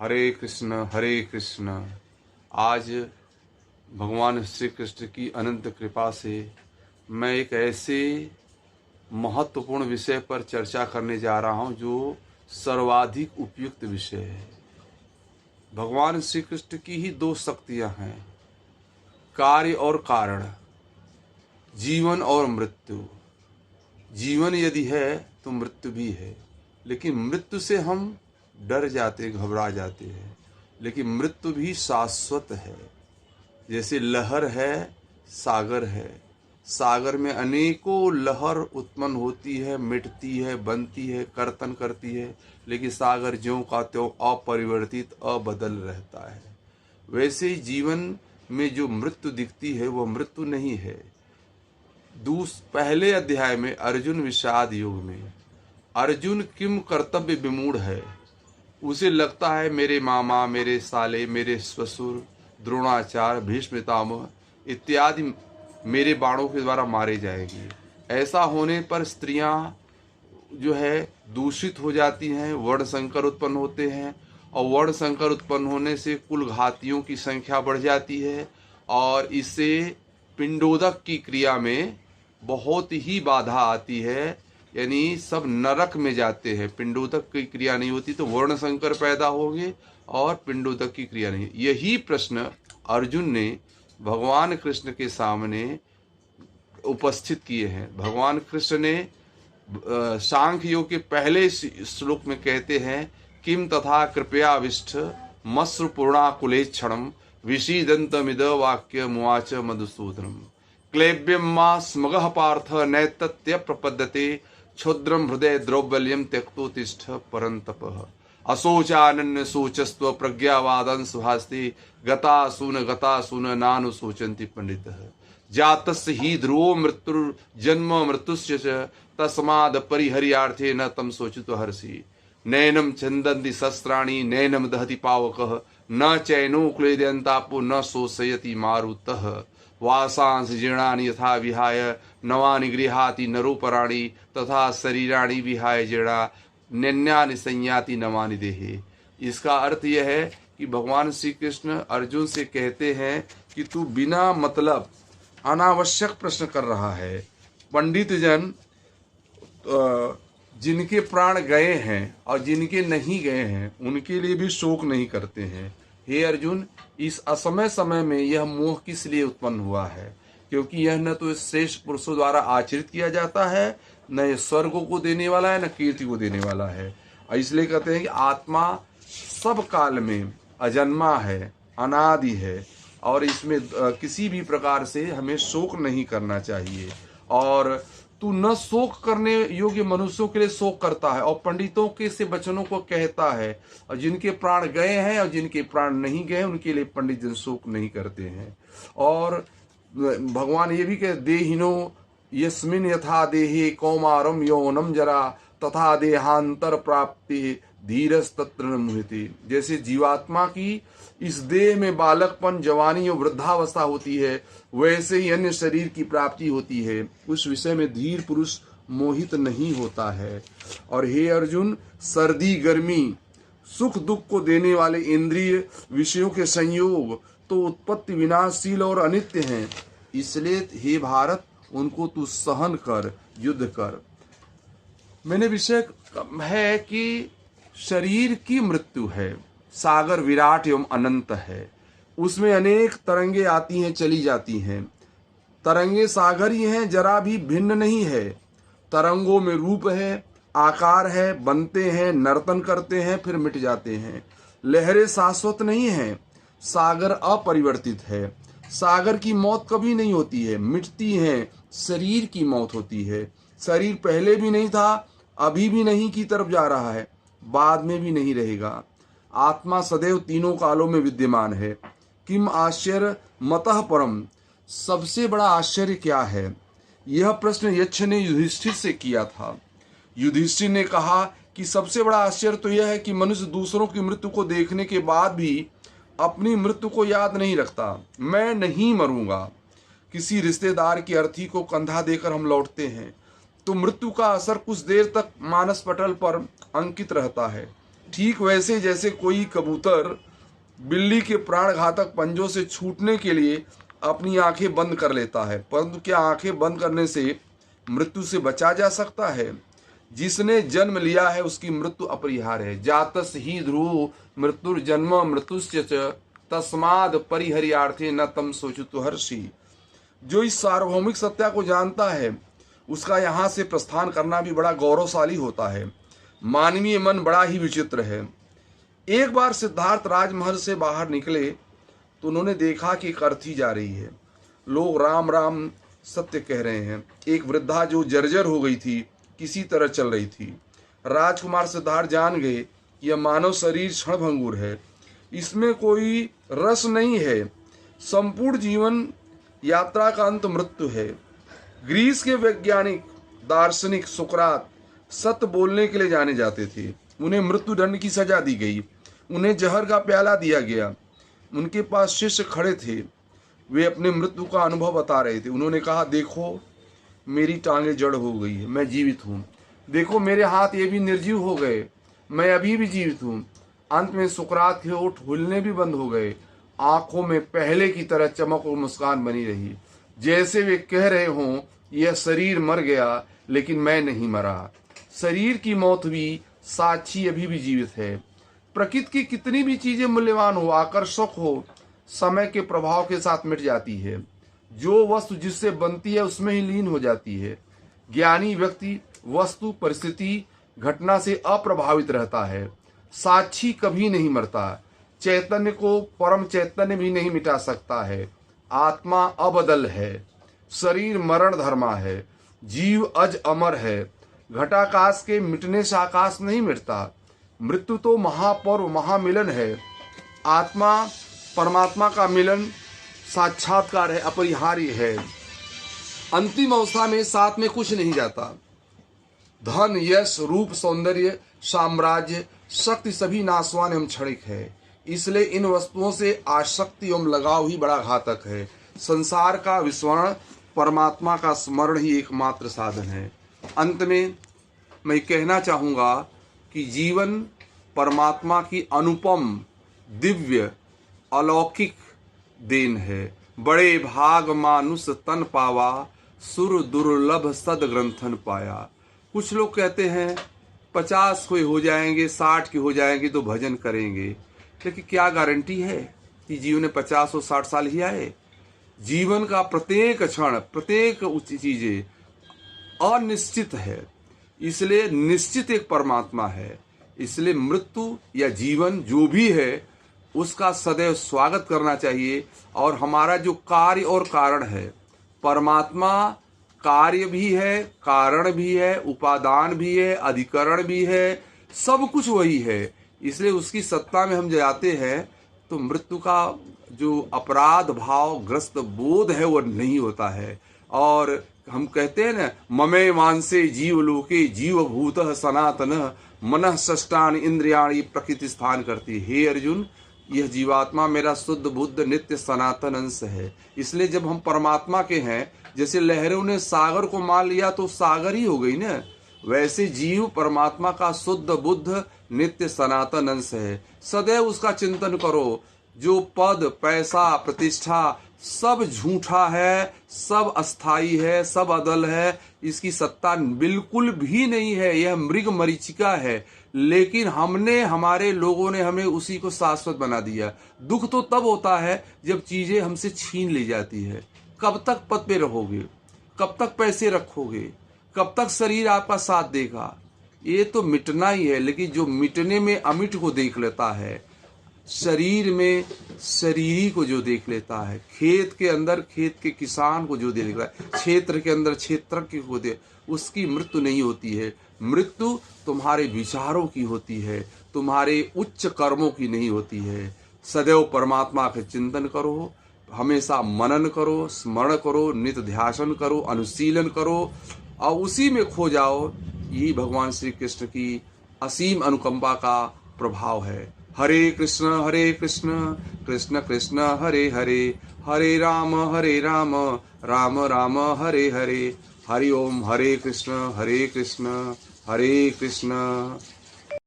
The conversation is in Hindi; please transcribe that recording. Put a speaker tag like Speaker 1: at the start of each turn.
Speaker 1: हरे कृष्ण। आज भगवान श्री कृष्ण की अनंत कृपा से मैं एक ऐसे महत्वपूर्ण विषय पर चर्चा करने जा रहा हूं जो सर्वाधिक उपयुक्त विषय है। भगवान श्री कृष्ण की ही दो शक्तियां हैं, कार्य और कारण, जीवन और मृत्यु। जीवन यदि है तो मृत्यु भी है, लेकिन मृत्यु से हम डर जाते, घबरा जाते हैं। लेकिन मृत्यु भी शाश्वत है। जैसे लहर है, सागर है। सागर में अनेकों लहर उत्पन्न होती है, मिटती है, बनती है, कर्तन करती है, लेकिन सागर ज्यों का त्यों अपरिवर्तित, अबदल रहता है। वैसे ही जीवन में जो मृत्यु दिखती है वो मृत्यु नहीं है। पहले अध्याय में अर्जुन विषाद युग में अर्जुन किम कर्तव्य विमूढ़ है। उसे लगता है मेरे मामा, मेरे साले, मेरे ससुर, द्रोणाचार्य, भीष्म पितामह इत्यादि मेरे बाणों के द्वारा मारे जाएंगे। ऐसा होने पर स्त्रियां जो है दूषित हो जाती हैं, वर्ण संकर उत्पन्न होते हैं, और वर्ण संकर उत्पन्न होने से कुल घातियों की संख्या बढ़ जाती है, और इससे पिंडोदक की क्रिया में बहुत ही बाधा आती है। यानी सब नरक में जाते हैं। पिंडोदक की क्रिया नहीं होती तो वर्ण संकर पैदा होंगे और पिंडोदक की क्रिया नहीं। यही प्रश्न अर्जुन ने भगवान कृष्ण के सामने उपस्थित किए हैं। भगवान कृष्ण ने सांख्य योग के पहले श्लोक में कहते हैं, किम तथा कृपया विष्ठ मस्र पूर्णाकुलेक्षणम विषीदंतमिद वाक्य मुआच मधुसूदनम क्लेब्यम मा स्मगः पार्थ नैतत्य प्रपद्यते क्षुद्रम हृदय द्रौबल्यम त्यक्तो तिष्ठ परंतपः अशोचानन्य शोचस्व प्रज्ञावादं सुभास्ति गतासून नानुशोचन्ति पंडितः जातस्य हि ध्रुवो मृत्युर्जन्म मृत्युस्य च तस्माद् परिहर्यार्थे न तम शोचितो हर्षि नैनम छन्दन्ति शस्त्राणि नैनम दहति पावकः न चैनो क्लेदयन्तापो न शोषयति मारुतः वासांसि जीर्णानि यथा विहाय नवानि गृहाति नरोपराणि तथा शरीराणि विहाय जीर्णा नन्यानि संयाति नवानि देहे। इसका अर्थ यह है कि भगवान श्री कृष्ण अर्जुन से कहते हैं कि तू बिना मतलब अनावश्यक प्रश्न कर रहा है। पंडित जन जिनके प्राण गए हैं और जिनके नहीं गए हैं उनके लिए भी शोक नहीं करते हैं। हे अर्जुन, इस असमय समय में यह मोह किस लिए उत्पन्न हुआ है? क्योंकि यह न तो श्रेष्ठ पुरुषों द्वारा आचरित किया जाता है, न यह स्वर्ग को देने वाला है, न कीर्ति को देने वाला है। इसलिए कहते हैं कि आत्मा सब काल में अजन्मा है, अनादि है, और इसमें किसी भी प्रकार से हमें शोक नहीं करना चाहिए। और तू न शोक करने योग्य मनुष्यों के लिए शोक करता है और पंडितों के से वचनों को कहता है, और जिनके प्राण गए हैं और जिनके प्राण नहीं गए उनके लिए पंडित जन शोक नहीं करते हैं। और भगवान ये भी कह, देहिनो यस्मिन यथा देहे कौमारम यौनम जरा तथा देहांतर प्राप्ति धीरस तत्र न मुह्यते। जैसे जीवात्मा की इस देह में बालकपन, जवानी और वृद्धावस्था होती है, वैसे ही अन्य शरीर की प्राप्ति होती है। उस विषय में धीर पुरुष मोहित नहीं होता है। और हे अर्जुन, सर्दी गर्मी सुख दुख को देने वाले इंद्रिय विषयों के संयोग तो उत्पत्ति विनाशशील और अनित्य हैं। इसलिए हे भारत, उनको तू सहन कर, युद्ध कर। मैंने विषय है कि शरीर की मृत्यु है। सागर विराट एवं अनंत है, उसमें अनेक तरंगे आती हैं, चली जाती हैं। तरंगे सागर ही हैं, जरा भी भिन्न नहीं है। तरंगों में रूप है, आकार है, बनते हैं, नर्तन करते हैं, फिर मिट जाते हैं। लहरें शाश्वत नहीं हैं, सागर अपरिवर्तित है। सागर की मौत कभी नहीं होती है, मिटती हैं। शरीर की मौत होती है। शरीर पहले भी नहीं था, अभी भी नहीं की तरफ जा रहा है, बाद में भी नहीं रहेगा। आत्मा सदैव तीनों कालों में विद्यमान है। किम आश्चर्य मतः परम, सबसे बड़ा आश्चर्य क्या है? यह प्रश्न यक्ष ने युधिष्ठिर से किया था। युधिष्ठिर ने कहा कि सबसे बड़ा आश्चर्य तो यह है कि मनुष्य दूसरों की मृत्यु को देखने के बाद भी अपनी मृत्यु को याद नहीं रखता। मैं नहीं मरूंगा। किसी रिश्तेदार की अर्थी को कंधा देकर हम लौटते हैं तो मृत्यु का असर कुछ देर तक मानस पटल पर अंकित रहता है, ठीक वैसे जैसे कोई कबूतर बिल्ली के प्राण घातक पंजों से छूटने के लिए अपनी आंखें बंद कर लेता है, परंतु क्या आंखें बंद करने से मृत्यु से बचा जा सकता है? जिसने जन्म लिया है उसकी मृत्यु अपरिहार्य है। जातस ही ध्रुव मृत्युर्जन्म मृत्युश्च तस्माद परिहर्यार्थे न तम सोचतु हर्षि। जो इस सार्वभौमिक सत्या को जानता है उसका यहाँ से प्रस्थान करना भी बड़ा गौरवशाली होता है। मानवीय मन बड़ा ही विचित्र है। एक बार सिद्धार्थ राजमहल से बाहर निकले तो उन्होंने देखा कि एक अर्थी जा रही है। लोग राम राम सत्य कह रहे हैं। एक वृद्धा जो जर्जर हो गई थी किसी तरह चल रही थी। राजकुमार सिद्धार्थ जान गए यह मानव शरीर क्षणभंगुर है, इसमें कोई रस नहीं है। संपूर्ण जीवन यात्रा का अंत मृत्यु है। ग्रीस के वैज्ञानिक दार्शनिक सुकरात सत्य बोलने के लिए जाने जाते थे। उन्हें मृत्यु दंड की सजा दी गई, उन्हें जहर का प्याला दिया गया। उनके पास शिष्य खड़े थे, वे अपने मृत्यु का अनुभव बता रहे थे। उन्होंने कहा, देखो मेरी टांगें जड़ हो गई है, मैं जीवित हूँ। देखो मेरे हाथ ये भी निर्जीव हो गए, मैं अभी भी जीवित हूँ। अंत में सुकरात के होठ हिलने भी बंद हो गए। आंखों में पहले की तरह चमक और मुस्कान बनी रही, जैसे वे कह रहे हों यह शरीर मर गया लेकिन मैं नहीं मरा। शरीर की मौत भी साक्षी अभी भी जीवित है। प्रकृति की कितनी भी चीजें मूल्यवान हो, आकर्षक हो, समय के प्रभाव के साथ मिट जाती है। जो वस्तु जिससे बनती है उसमें ही लीन हो जाती है। ज्ञानी व्यक्ति वस्तु परिस्थिति घटना से अप्रभावित रहता है। साक्षी कभी नहीं मरता। चैतन्य को परम चैतन्य भी नहीं मिटा सकता है। आत्मा अबदल है, शरीर मरण धर्मा है, जीव अज अमर है। घटाकाश के मिटने से आकाश नहीं मिटता। मृत्यु तो महापर्व महामिलन है। आत्मा परमात्मा का मिलन साक्षात्कार है, अपरिहार्य है। अंतिम अवस्था में साथ में कुछ नहीं जाता। धन यश रूप सौंदर्य साम्राज्य शक्ति सभी नाशवान एवं क्षणिक है। इसलिए इन वस्तुओं से आसक्ति एवं लगाव ही बड़ा घातक है। संसार का विस्मरण परमात्मा का स्मरण ही एकमात्र साधन है। अंत में मैं कहना चाहूँगा कि जीवन परमात्मा की अनुपम दिव्य अलौकिक देन है। बड़े भाग मानुष तन पावा, सुर दुर्लभ सद ग्रंथन पाया। कुछ लोग कहते हैं 50 कोई हो जाएंगे, 60 के हो जाएंगे तो भजन करेंगे, लेकिन क्या गारंटी है कि जीवन में 50 और 60 साल ही आए? जीवन का प्रत्येक क्षण प्रत्येक चीजें अनिश्चित है, इसलिए निश्चित एक परमात्मा है। इसलिए मृत्यु या जीवन जो भी है उसका सदैव स्वागत करना चाहिए। और हमारा जो कार्य और कारण है, परमात्मा कार्य भी है, कारण भी है, उपादान भी है, अधिकरण भी है, सब कुछ वही है। इसलिए उसकी सत्ता में हम जाते हैं तो मृत्यु का जो अपराध भाव ग्रस्त बोध है वो नहीं होता है। और हम कहते हैं ना, ममे मानसे जीव लोके जीव भूत सनातन मनः षष्ठान इंद्रियाणी प्रकृति स्थान करती। हे अर्जुन, यह जीवात्मा मेरा शुद्ध बुद्ध नित्य सनातन अंश है। इसलिए जब हम परमात्मा के हैं, जैसे लहरों ने सागर को मान लिया तो सागर ही हो गई ना, वैसे जीव परमात्मा का शुद्ध बुद्ध नित्य सनातन अंश है। सदैव उसका चिंतन करो। जो पद पैसा प्रतिष्ठा सब झूठा है, सब अस्थाई है, सब अदल है, इसकी सत्ता बिल्कुल भी नहीं है। यह मृग मरीचिका है, लेकिन हमारे लोगों ने हमें उसी को शाश्वत बना दिया। दुख तो तब होता है जब चीजें हमसे छीन ली जाती है। कब तक पद पे रहोगे? कब तक पैसे रखोगे? कब तक शरीर आपका साथ देगा? ये तो मिटना ही है। लेकिन जो मिटने में अमिट को देख लेता है, शरीर में शरीरी को जो देख लेता है, खेत के अंदर खेत के किसान को जो देख लेता है, क्षेत्र के अंदर क्षेत्रज्ञ को दे, उसकी मृत्यु नहीं होती है। मृत्यु तुम्हारे विचारों की होती है, तुम्हारे उच्च कर्मों की नहीं होती है। सदैव परमात्मा का चिंतन करो, हमेशा मनन करो, स्मरण करो, नित्य ध्यान करो, अनुशीलन करो और उसी में खो जाओ। यही भगवान श्री कृष्ण की असीम अनुकंपा का प्रभाव है। हरे कृष्ण कृष्ण कृष्ण हरे हरे, हरे राम राम राम हरे हरे। हरि ओम। हरे कृष्ण हरे कृष्ण